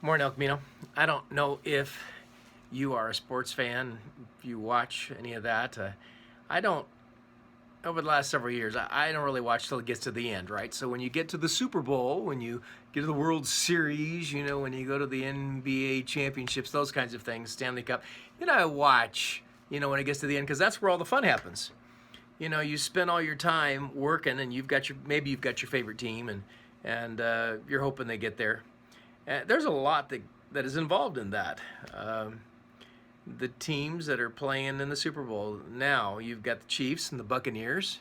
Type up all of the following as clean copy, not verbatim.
Morning, El Camino. I don't know if you are a sports fan, if you watch any of that. I don't, over the last several years, I don't really watch till it gets to the end, right? So when you get to the Super Bowl, when you get to the World Series, when you go to the NBA championships, those kinds of things, Stanley Cup, I watch, when it gets to the end, because that's where all the fun happens. You spend all your time working and maybe you've got your favorite team and you're hoping they get there. There's a lot that is involved in that. The teams that are playing in the Super Bowl now, you've got the Chiefs and the Buccaneers,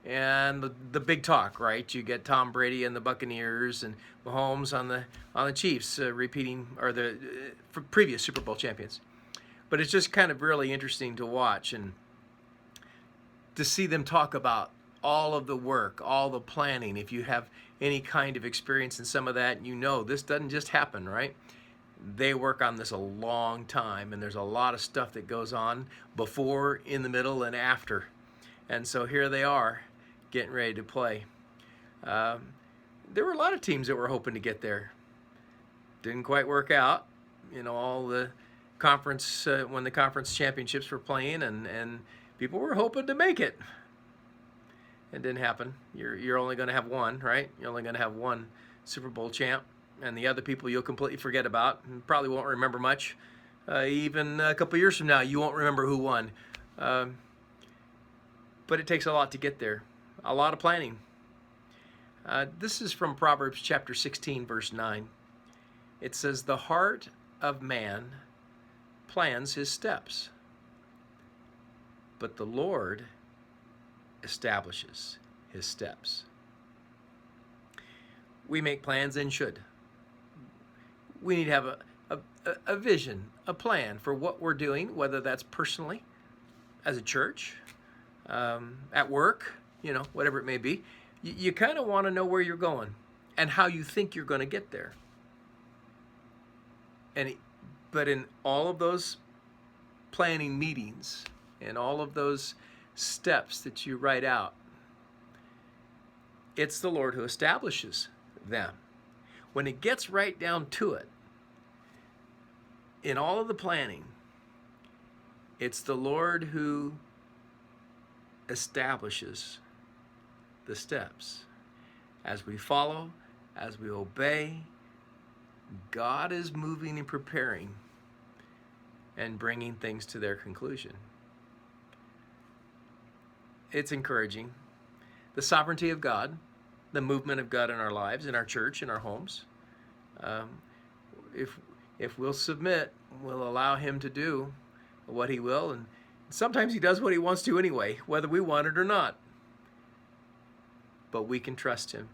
and the big talk, right? You get Tom Brady and the Buccaneers, and Mahomes on the Chiefs, repeating or the previous Super Bowl champions. But it's just kind of really interesting to watch and to see them talk about all of the work, all the planning. If you have any kind of experience in some of that, this doesn't just happen, right? They work on this a long time, and there's a lot of stuff that goes on before, in the middle, and after. And so here they are, getting ready to play. There were a lot of teams that were hoping to get there. Didn't quite work out. All the conference, when the conference championships were playing, and people were hoping to make it. It didn't happen. You're only going to have one, right? You're only going to have one Super Bowl champ, and the other people you'll completely forget about and probably won't remember much. Even a couple years from now, you won't remember who won. But it takes a lot to get there, a lot of planning. This is from Proverbs chapter 16, verse 9. It says, "The heart of man plans his steps, but the Lord establishes his steps." We make plans and should. We need to have a vision, a plan for what we're doing, whether that's personally, as a church, at work, whatever it may be. You kind of want to know where you're going and how you think you're going to get there. But in all of those planning meetings and all of those steps that you write out, it's the Lord who establishes them. When it gets right down to it, in all of the planning, it's the Lord who establishes the steps. As we follow, as we obey, God is moving and preparing and bringing things to their conclusion. It's encouraging. The sovereignty of God, the movement of God in our lives, in our church, in our homes. If we'll submit, we'll allow Him to do what He will, and sometimes He does what He wants to anyway, whether we want it or not. But we can trust Him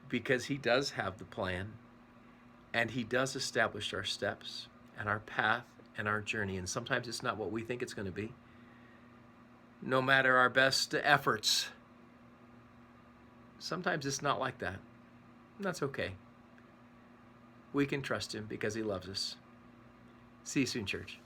because He does have the plan, and He does establish our steps and our path and our journey. And sometimes it's not what we think it's going to be. No matter our best efforts, sometimes it's not like that. And that's okay. We can trust Him because He loves us. See you soon, church.